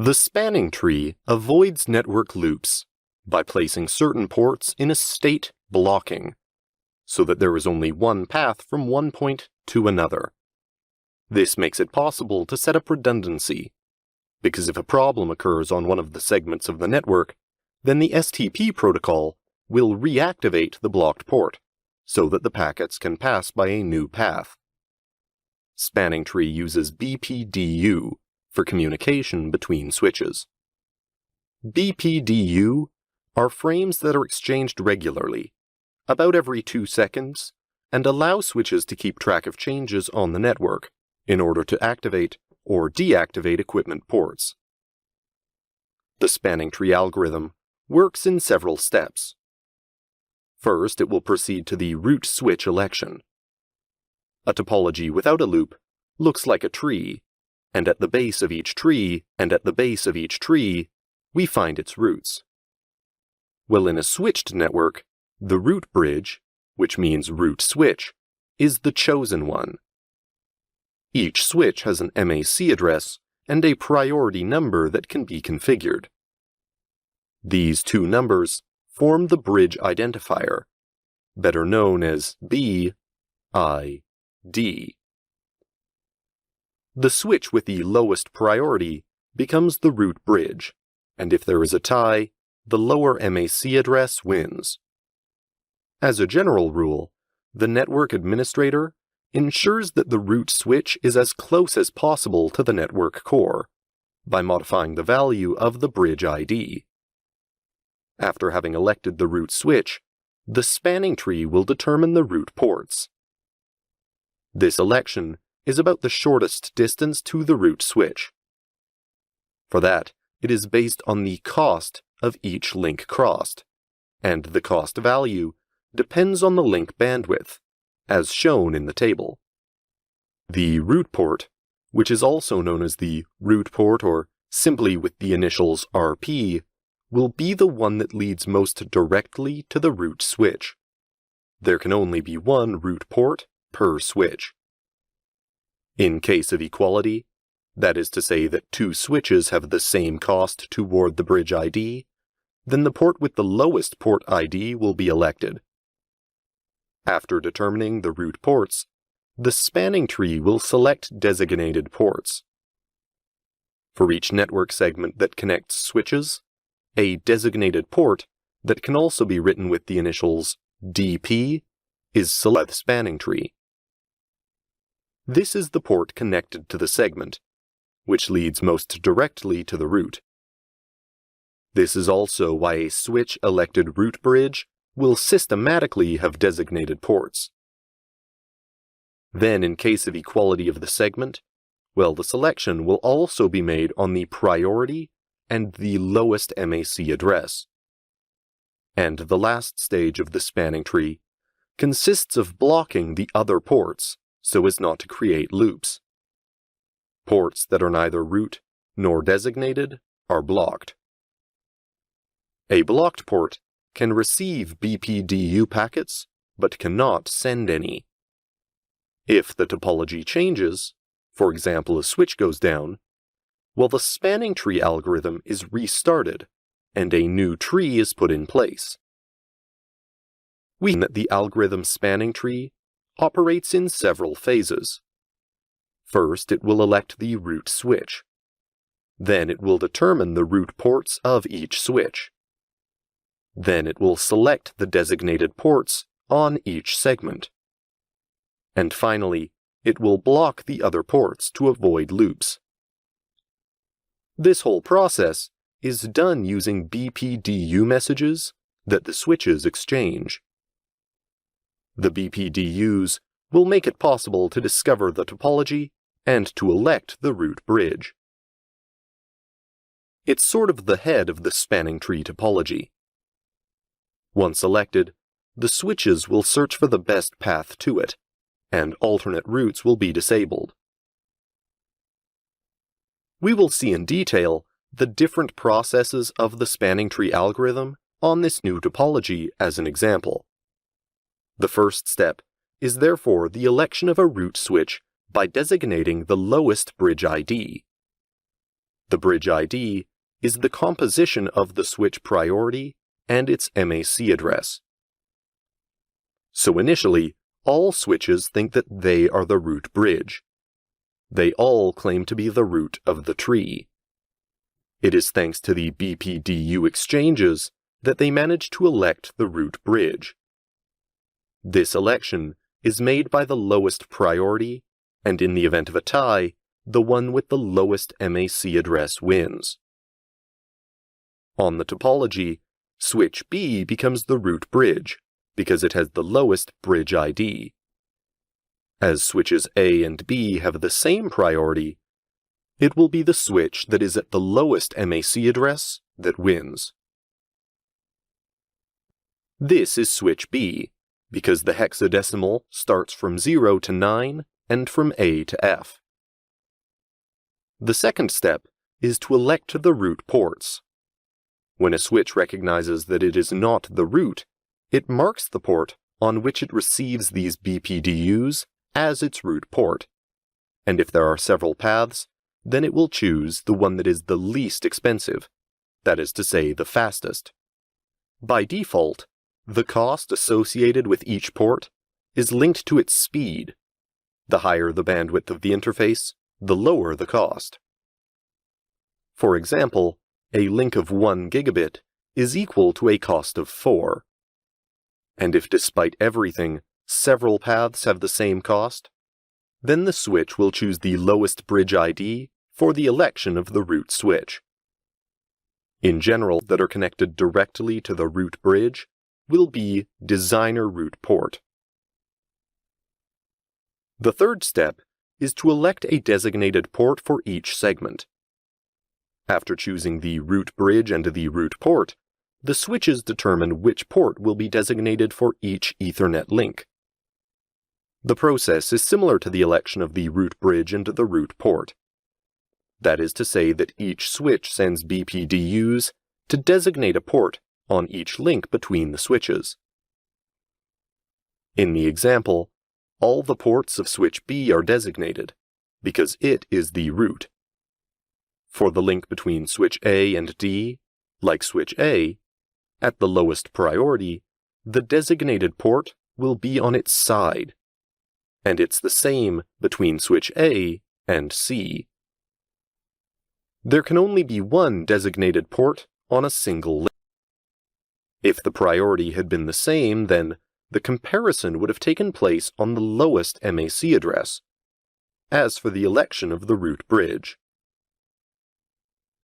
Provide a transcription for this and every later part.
The spanning tree avoids network loops by placing certain ports in a state blocking, so that there is only one path from one point to another. This makes it possible to set up redundancy, because if a problem occurs on one of the segments of the network, then the STP protocol will reactivate the blocked port, so that the packets can pass by a new path. Spanning tree uses BPDU for communication between switches. BPDU are frames that are exchanged regularly, about every 2 seconds, and allow switches to keep track of changes on the network in order to activate or deactivate equipment ports. The spanning tree algorithm works in several steps. First, it will proceed to the root switch election. A topology without a loop looks like a tree, and at the base of each tree we find its roots. Well, in a switched network, the root bridge, which means root switch, is the chosen one. Each switch has an MAC address and a priority number that can be configured. These two numbers form the bridge identifier, better known as BID. The switch with the lowest priority becomes the root bridge, and if there is a tie, the lower MAC address wins. As a general rule, the network administrator ensures that the root switch is as close as possible to the network core by modifying the value of the bridge ID. After having elected the root switch, the spanning tree will determine the root ports. This election is about the shortest distance to the root switch. For that, it is based on the cost of each link crossed, and the cost value depends on the link bandwidth, as shown in the table. The root port, which is also known as the root port or simply with the initials RP, will be the one that leads most directly to the root switch. There can only be one root port per switch. In case of equality, that is to say that two switches have the same cost toward the bridge ID, then the port with the lowest port ID will be elected. After determining the root ports, the spanning tree will select designated ports. For each network segment that connects switches, a designated port that can also be written with the initials DP is selected by the spanning tree. This is the port connected to the segment, which leads most directly to the root. This is also why a switch-elected root bridge will systematically have designated ports. Then, in case of equality of the segment, well, the selection will also be made on the priority and the lowest MAC address. And the last stage of the spanning tree consists of blocking the other ports so as not to create loops. Ports that are neither root nor designated are blocked. A blocked port can receive BPDU packets, but cannot send any. If the topology changes, for example a switch goes down, well, the spanning tree algorithm is restarted, and a new tree is put in place. We know that the algorithm spanning tree operates in several phases. First, it will elect the root switch. Then it will determine the root ports of each switch. Then it will select the designated ports on each segment. And finally, it will block the other ports to avoid loops. This whole process is done using BPDU messages that the switches exchange. The BPDUs will make it possible to discover the topology and to elect the root bridge. It's sort of the head of the spanning tree topology. Once elected, the switches will search for the best path to it, and alternate routes will be disabled. We will see in detail the different processes of the spanning tree algorithm on this new topology as an example. The first step is therefore the election of a root switch by designating the lowest bridge ID. The bridge ID is the composition of the switch priority and its MAC address. So initially, all switches think that they are the root bridge. They all claim to be the root of the tree. It is thanks to the BPDU exchanges that they manage to elect the root bridge. This election is made by the lowest priority, and in the event of a tie, the one with the lowest MAC address wins. On the topology, switch B becomes the root bridge, because it has the lowest bridge ID. As switches A and B have the same priority, it will be the switch that is at the lowest MAC address that wins. This is switch B, because the hexadecimal starts from 0 to 9 and from A to F. The second step is to elect the root ports. When a switch recognizes that it is not the root, it marks the port on which it receives these BPDUs as its root port, and if there are several paths, then it will choose the one that is the least expensive, that is to say, the fastest. By default, the cost associated with each port is linked to its speed. The higher the bandwidth of the interface, the lower the cost. For example, a link of 1 gigabit is equal to a cost of 4. And if despite everything, several paths have the same cost, then the switch will choose the lowest bridge ID for the election of the root switch. In general, that are connected directly to the root bridge will be designer root port. The third step is to elect a designated port for each segment. After choosing the root bridge and the root port, the switches determine which port will be designated for each Ethernet link. The process is similar to the election of the root bridge and the root port. That is to say that each switch sends BPDUs to designate a port on each link between the switches. In the example, all the ports of switch B are designated, because it is the root. For the link between switch A and D, like switch A, at the lowest priority, the designated port will be on its side, and it's the same between switch A and C. There can only be one designated port on a single link. If the priority had been the same, then the comparison would have taken place on the lowest MAC address, as for the election of the root bridge.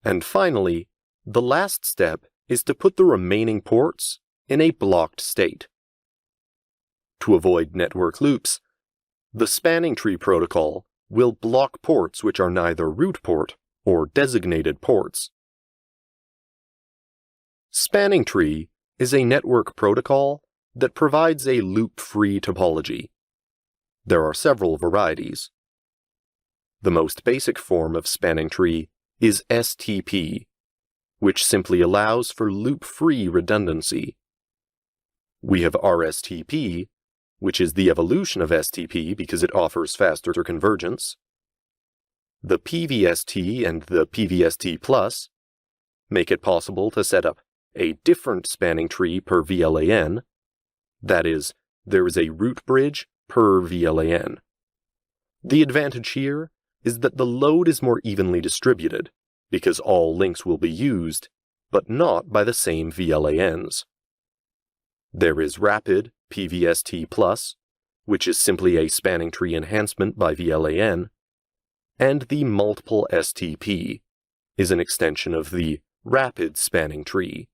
And finally, the last step is to put the remaining ports in a blocked state. To avoid network loops, the spanning tree protocol will block ports which are neither root port or designated ports. Spanning tree is a network protocol that provides a loop-free topology. There are several varieties. The most basic form of spanning tree is STP, which simply allows for loop-free redundancy. We have RSTP, which is the evolution of STP because it offers faster convergence. The PVST and the PVST+ make it possible to set up a different spanning tree per VLAN. That is, there is a root bridge per VLAN. The advantage here is that the load is more evenly distributed, because all links will be used, but not by the same VLANs. There is rapid PVST+, which is simply a spanning tree enhancement by VLAN, and the multiple STP is an extension of the rapid spanning tree.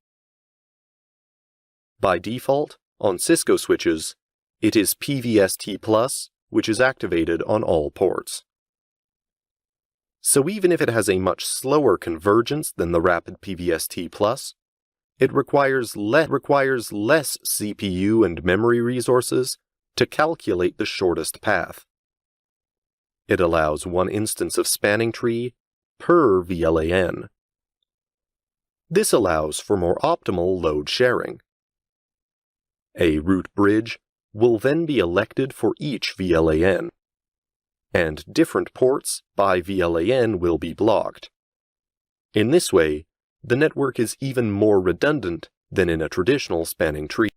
By default, on Cisco switches, it is PVST+, which is activated on all ports. So even if it has a much slower convergence than the rapid PVST+, it requires less CPU and memory resources to calculate the shortest path. It allows one instance of spanning tree per VLAN. This allows for more optimal load sharing. A root bridge will then be elected for each VLAN, and different ports by VLAN will be blocked. In this way, the network is even more redundant than in a traditional spanning tree.